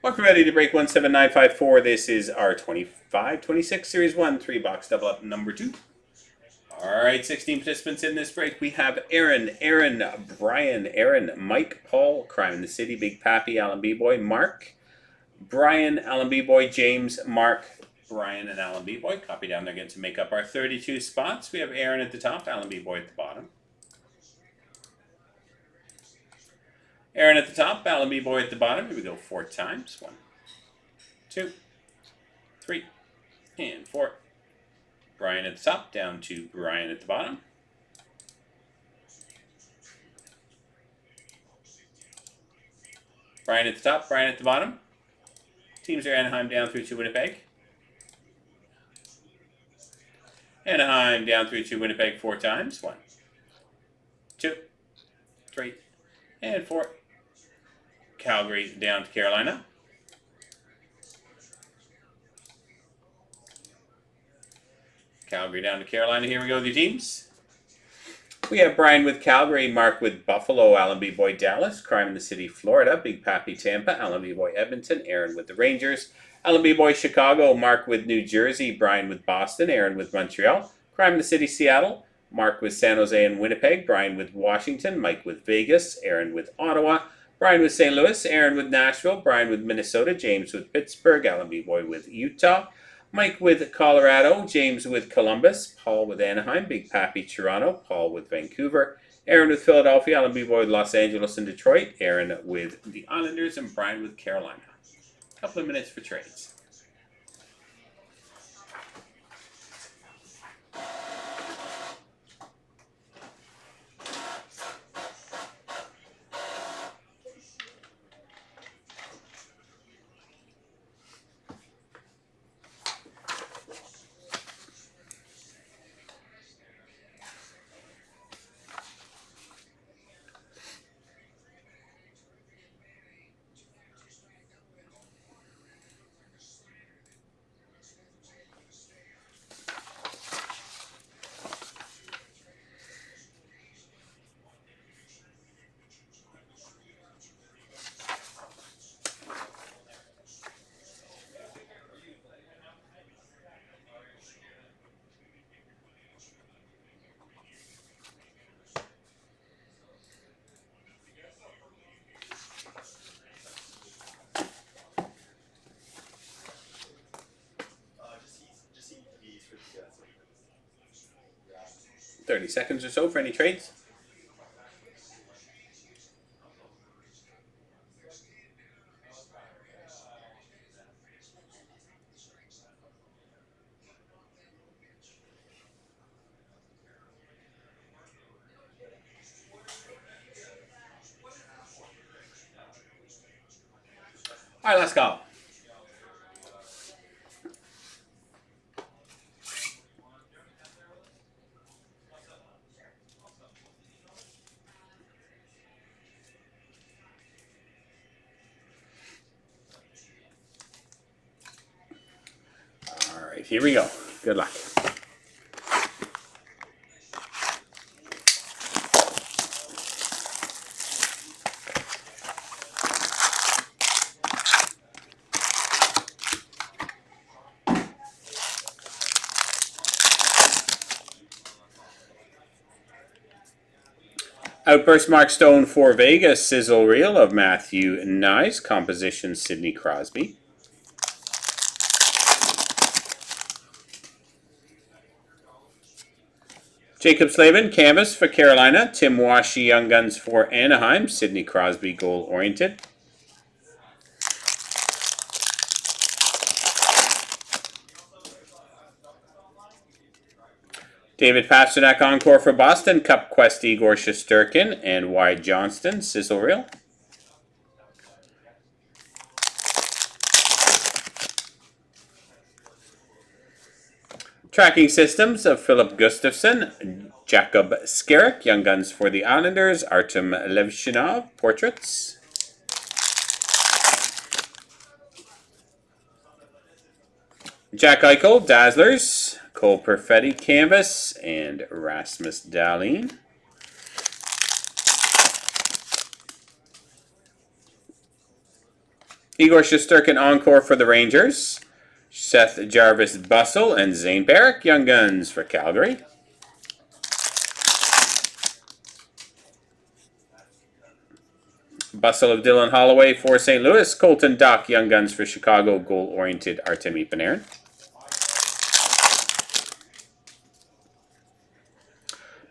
Welcome ready to break 17954. This is our 25-26 Series 1 3-box double up number 2. All right, 16 participants in this break. We have Aaron, Brian, Mike, Paul, Crime in the City, Big Pappy, Alan B-Boy, Mark, Brian, Alan B-Boy, James, Mark, Brian, and Alan B-Boy. Copy down there again to make up our 32 spots. We have Aaron at the top, Alan B-Boy at the bottom. Aaron at the top, Alan B-Boy at the bottom. Here we go 4 times. 1, 2, 3, and 4. Brian at the top, down to Brian at the bottom. Brian at the top, Brian at the bottom. Teams are Anaheim down through to Winnipeg. Anaheim down through to Winnipeg 4 times. 1, 2, 3, and 4. Calgary down to Carolina. Calgary down to Carolina. Here we go with your teams. We have Brian with Calgary, Mark with Buffalo, Alan B-Boy Dallas, Crime in the City, Florida, Big Pappy Tampa, Alan B-Boy Edmonton, Aaron with the Rangers, Alan B-Boy Chicago, Mark with New Jersey, Brian with Boston, Aaron with Montreal, Crime in the City, Seattle, Mark with San Jose and Winnipeg, Brian with Washington, Mike with Vegas, Aaron with Ottawa, Brian with St. Louis, Aaron with Nashville, Brian with Minnesota, James with Pittsburgh, Alan B-Boy with Utah, Mike with Colorado, James with Columbus, Paul with Anaheim, Big Pappy Toronto, Paul with Vancouver, Aaron with Philadelphia, Alan B-Boy with Los Angeles and Detroit, Aaron with the Islanders, and Brian with Carolina. A couple of minutes for trades. $30 seconds or so for any trades. All right, let's go. All right, here we go. Good luck. Outburst Mark Stone for Vegas, Sizzle Reel of Matthew Nyes, composition Sidney Crosby. Jacob Slavin, canvas for Carolina, Tim Washi, Young Guns for Anaheim, Sidney Crosby, goal oriented. David Pasternak Encore for Boston, Cup Quest Igor Shesterkin, and Wide Johnston, Sizzle Reel. Tracking Systems of Philip Gustafson, Jacob Skarek, Young Guns for the Islanders, Artem Levshinov, Portraits. Jack Eichel, Dazzlers, Cole Perfetti, Canvas, and Rasmus Dahlin. Igor Shesterkin encore for the Rangers. Seth Jarvis Bussell and Zane Barrick, Young Guns for Calgary. Bussell of Dylan Holloway for St. Louis. Colton Dock, Young Guns for Chicago. Goal-oriented Artemi Panarin.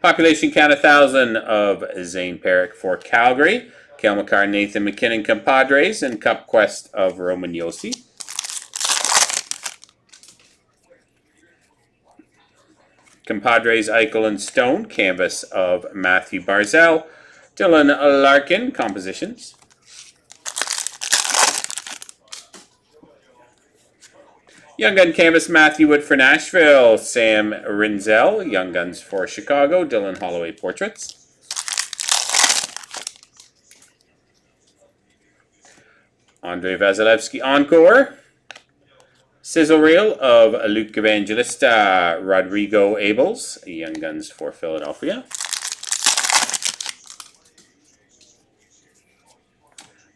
Population count 1,000 of Zane Barrick for Calgary. Cale Makar, Nathan McKinnon, Compadres, and Cup Quest of Roman Josi. Compadres, Eichel and Stone, canvas of Matthew Barzal. Dylan Larkin, compositions. Young Gun canvas, Matthew Wood for Nashville. Sam Rinzel, Young Guns for Chicago. Dylan Holloway portraits. Andrei Vasilevsky encore. Sizzle reel of Luke Evangelista. Rodrigo Abels, Young Guns for Philadelphia.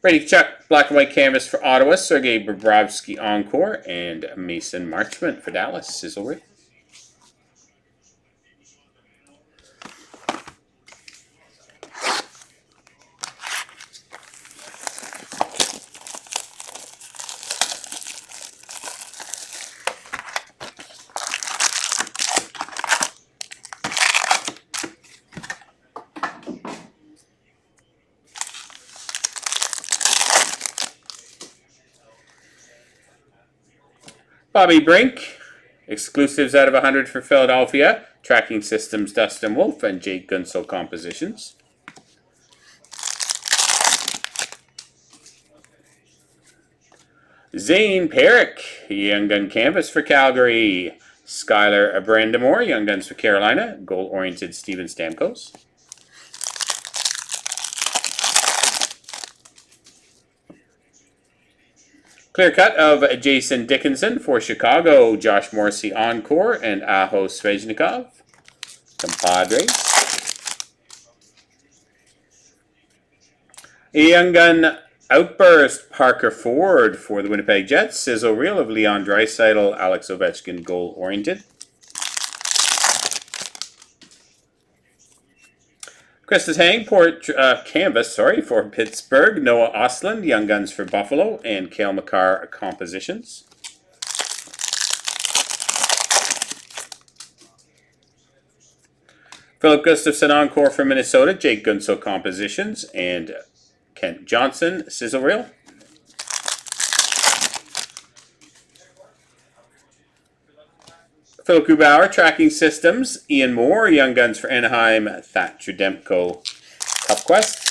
Brady Chuck, black and white canvas for Ottawa. Sergei Bobrovsky encore. And Mason Marchment for Dallas. Sizzle reel. Bobby Brink, exclusives out of 100 for Philadelphia. Tracking Systems, Dustin Wolf, and Jake Gunsel compositions. Zane Barrick, Young Gun canvas for Calgary. Skylar Brandamore, Young Guns for Carolina. Goal-oriented Steven Stamkos. Clear cut of Jason Dickinson for Chicago. Josh Morrissey encore and Aho Svechnikov. Compadres. Young Gun outburst Parker Ford for the Winnipeg Jets. Sizzle reel of Leon Draisaitl, Alex Ovechkin goal oriented. Christus Hang canvas for Pittsburgh. Noah Ostlund, Young Guns for Buffalo, and Cale Makar compositions. Philip Gustafson encore for Minnesota. Jake Gunsel compositions, and Kent Johnson sizzle reel. Phil Grubauer, Tracking Systems. Ian Moore, Young Guns for Anaheim. Thatcher Demko, Cup Quest.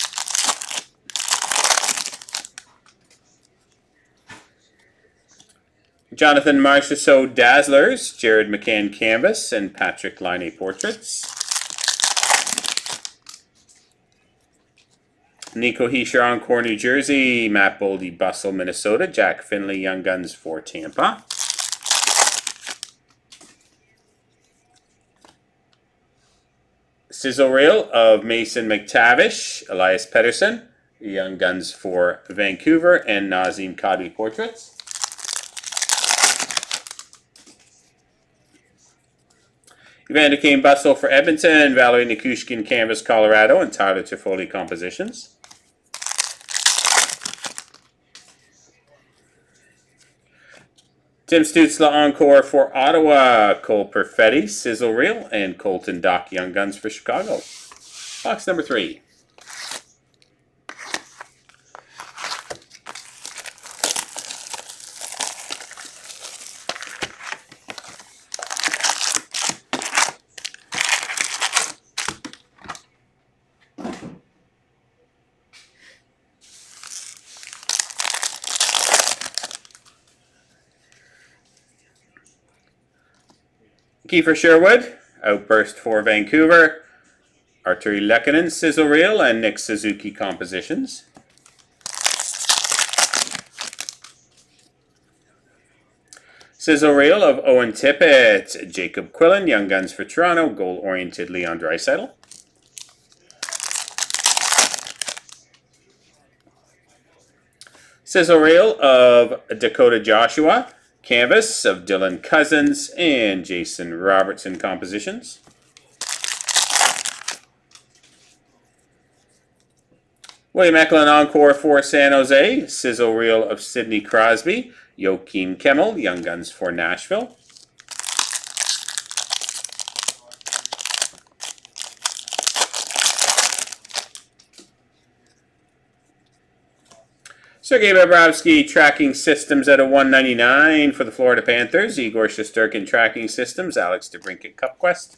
Jonathan Marchessault, Dazzlers. Jared McCann, Canvas, and Patrick Laine, Portraits. Nico Hischier, Encore, New Jersey. Matt Boldy, Bustle, Minnesota. Jack Finley, Young Guns for Tampa. Sizzle reel of Mason McTavish, Elias Pettersson, Young Guns for Vancouver, and Nazem Kadri portraits. Evander Kane Bustle for Edmonton, Valerie Nikushkin Canvas Colorado, and Tyler Toffoli compositions. Tim Stützle encore for Ottawa. Cole Perfetti, Sizzle Reel, and Colton Dock, Young Guns for Chicago. Box number 3. Kiefer Sherwood, Outburst for Vancouver. Arturi Lehkonen, Sizzle Reel, and Nick Suzuki compositions. Sizzle Reel of Owen Tippett, Jacob Quillen, Young Guns for Toronto, goal-oriented Leon Draisaitl. Sizzle reel of Dakota Joshua. Canvas of Dylan Cousins and Jason Robertson compositions. William Eklund Encore for San Jose. Sizzle reel of Sidney Crosby. Joakim Kemmel, Young Guns for Nashville. Sergei Bobrovsky Tracking Systems at a 199 for the Florida Panthers. Igor Shesterkin Tracking Systems. Alex DeBrincat Cup Quest.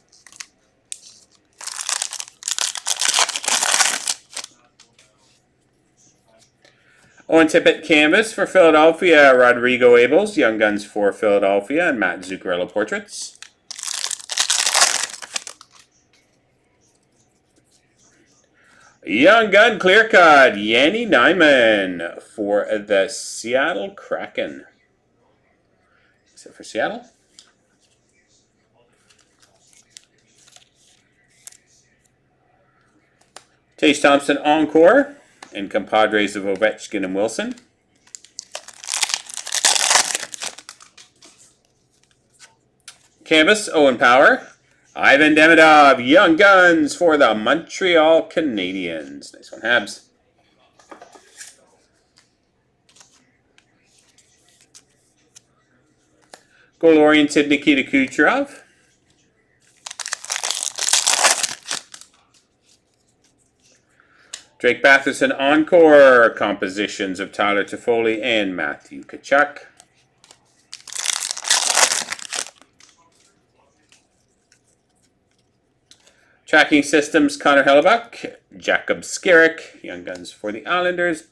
Owen Tippett Canvas for Philadelphia. Rodrigo Abels, Young Guns for Philadelphia. And Matt Zuccarello Portraits. Young Gun Clear Cut, Yanni Nyman for the Seattle Kraken. Is it for Seattle? Tage Thompson Encore and Compadres of Ovechkin and Wilson. Canvas, Owen Power. Ivan Demidov, Young Guns for the Montreal Canadiens. Nice one, Habs. Goal-oriented Nikita Kucherov. Drake Batherson Encore, compositions of Tyler Toffoli and Matthew Tkachuk. Tracking Systems, Connor Hellebuck, Jacob Skarek, Young Guns for the Islanders,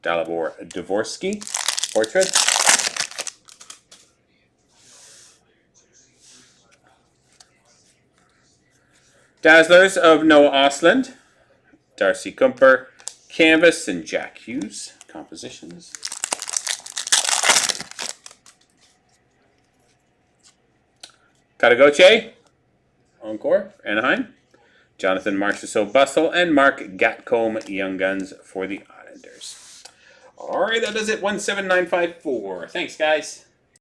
Dalibor Dvorsky, Portrait. Dazzlers of Noah Osland, Darcy Kumper, Canvas, and Jack Hughes, compositions. Katagoche, Encore, Anaheim. Jonathan Marchessault Bustle and Mark Gatcombe, Young Guns for the Islanders. All right, that does it. 17954. Thanks, guys.